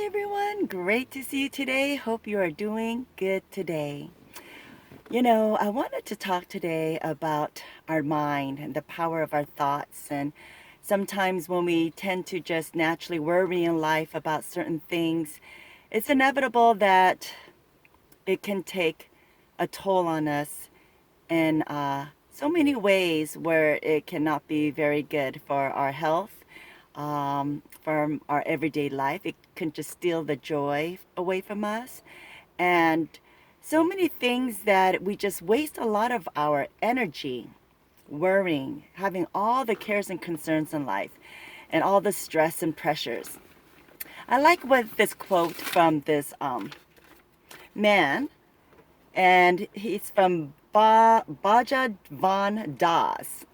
everyone. Great to see you today. Hope you are doing good today. I wanted to talk today about our mind and the power of our thoughts. And sometimes when we tend to just naturally worry in life about certain things, it's inevitable that it can take a toll on us in so many ways where it cannot be very good for our health, from our everyday life. It can just steal the joy away from us. And so many things that we just waste a lot of our energy worrying, having all the cares and concerns in life, and all the stress and pressures. I like what this quote from this man, and he's from Baja von Das.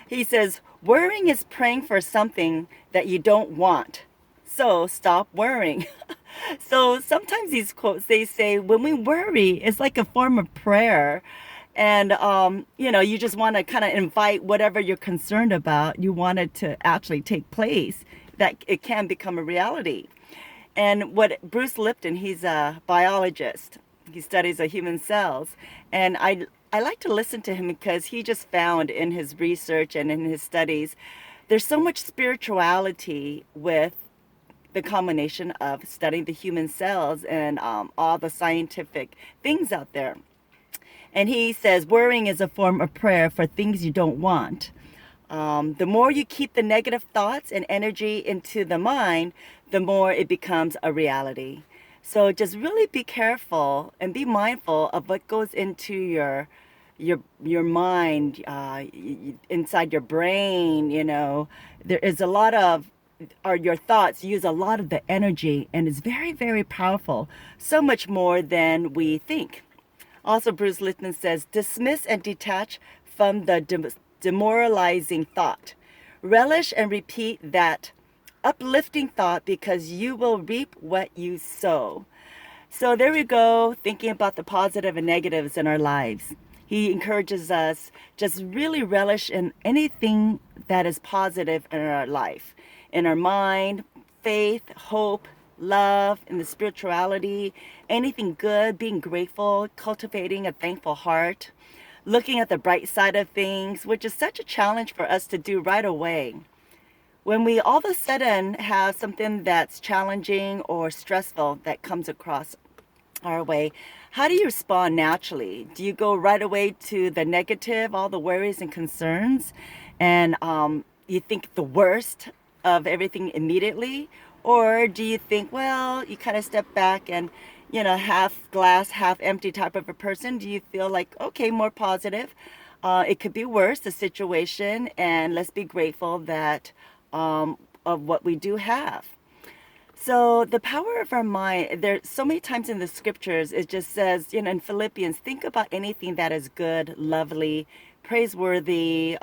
He says, worrying is praying for something that you don't want. So stop worrying. So sometimes these quotes, they say, when we worry, it's like a form of prayer. And, you just want to kind of invite whatever you're concerned about, you want it to actually take place, that it can become a reality. And what Bruce Lipton, he's a biologist. He studies the human cells. And I like to listen to him because he just found in his research and in his studies, there's so much spirituality with the combination of studying the human cells and all the scientific things out there. And he says worrying is a form of prayer for things you don't want. The more you keep the negative thoughts and energy into the mind, the more it becomes a reality. So just really be careful and be mindful of what goes into your mind, inside your brain. There is a lot of, or your thoughts use a lot of the energy, and it's very, very powerful, so much more than we think. Also, Bruce Lipton says, dismiss and detach from the demoralizing thought. Relish and repeat that uplifting thought because you will reap what you sow. So there we go, thinking about the positive and negatives in our lives. He encourages us just really relish in anything that is positive in our life, in our mind, faith, hope, love, in the spirituality, anything good, being grateful, cultivating a thankful heart, looking at the bright side of things, which is such a challenge for us to do right away. When we all of a sudden have something that's challenging or stressful that comes across our way, how do you respond naturally? Do you go right away to the negative, all the worries and concerns, and you think the worst of everything immediately? Or do you think, well, you kind of step back and, half glass, half empty type of a person? Do you feel like, okay, more positive? It could be worse, the situation, and let's be grateful that of what we do have. So the power of our mind, there's so many times in the scriptures, it just says, in Philippians, think about anything that is good, lovely, praiseworthy,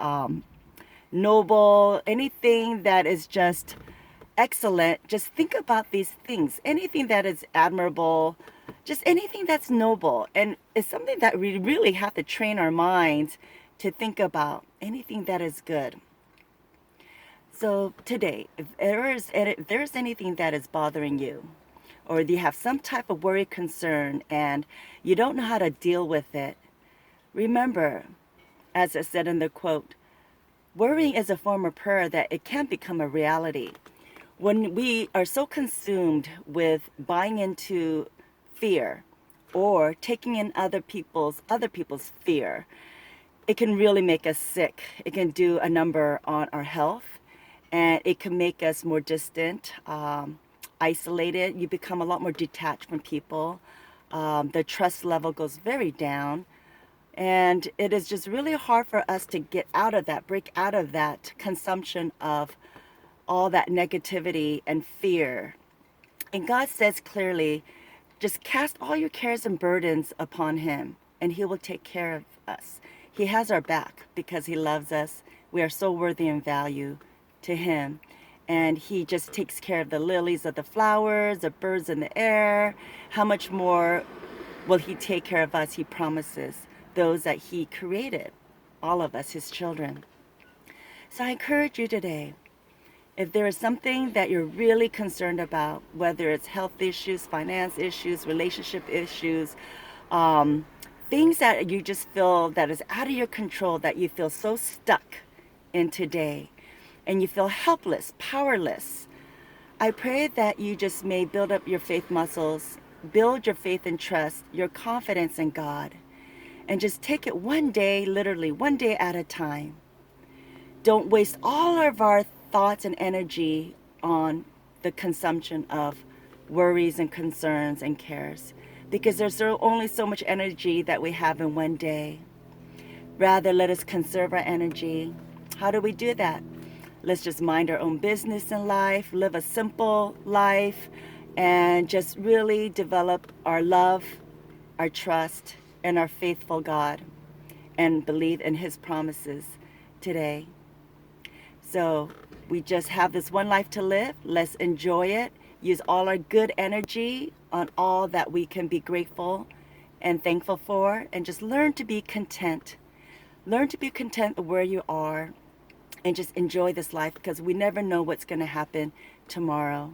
noble, anything that is just excellent. Just think about these things, anything that is admirable, just anything that's noble. And it's something that we really have to train our minds to think about, anything that is good. So today, if there's anything that is bothering you, or you have some type of worry, concern, and you don't know how to deal with it, remember, as I said in the quote, worrying is a form of prayer that it can become a reality. When we are so consumed with buying into fear or taking in other people's fear, it can really make us sick. It can do a number on our health, and it can make us more distant, isolated. You become a lot more detached from people. The trust level goes very down. And it is just really hard for us to get out of that, break out of that consumption of all that negativity and fear. And God says clearly, just cast all your cares and burdens upon Him, and He will take care of us. He has our back because He loves us. We are so worthy and value to Him. And He just takes care of the lilies of the flowers, the birds in the air. How much more will He take care of us? He promises, those that He created, all of us, His children. So I encourage you today, If there is something that you're really concerned about, whether it's health issues, finance issues, relationship issues, um, things that you just feel that is out of your control, that you feel so stuck in today, and you feel helpless, powerless, I pray that you just may build up your faith muscles, build your faith and trust, your confidence in God, and just take it one day, literally one day at a time. Don't waste all of our thoughts and energy on the consumption of worries and concerns and cares, because there's only so much energy that we have in one day. Rather, let us conserve our energy. How do we do that? Let's just mind our own business in life, live a simple life, and just really develop our love, our trust, and our faithful God, and believe in His promises today. So we just have this one life to live. Let's enjoy it. Use all our good energy on all that we can be grateful and thankful for, and just learn to be content. Learn to be content where you are, and just enjoy this life, because we never know what's going to happen tomorrow.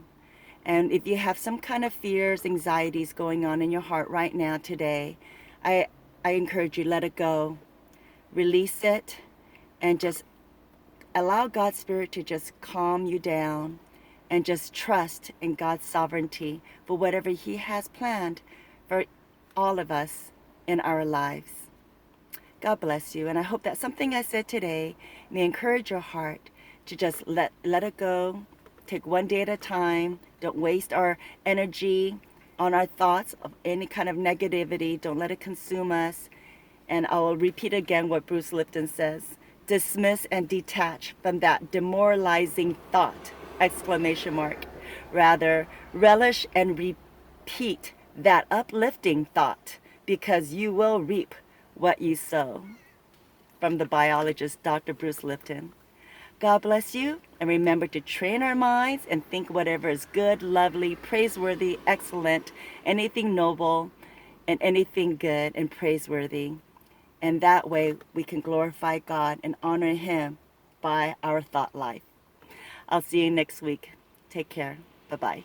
And if you have some kind of fears, anxieties going on in your heart right now today, I encourage you, let it go. Release it, and just allow God's Spirit to just calm you down, and just trust in God's sovereignty for whatever He has planned for all of us in our lives. God bless you, and I hope that something I said today may encourage your heart to just let it go. Take one day at a time. Don't waste our energy on our thoughts of any kind of negativity. Don't let it consume us. And I will repeat again what Bruce Lipton says: dismiss and detach from that demoralizing thought, exclamation mark. Rather, relish and repeat that uplifting thought, because you will reap what you sow. From the biologist, Dr. Bruce Lipton. God bless you, and remember to train our minds and think whatever is good, lovely, praiseworthy, excellent, anything noble, and anything good and praiseworthy. And that way we can glorify God and honor Him by our thought life. I'll see you next week. Take care. Bye-bye.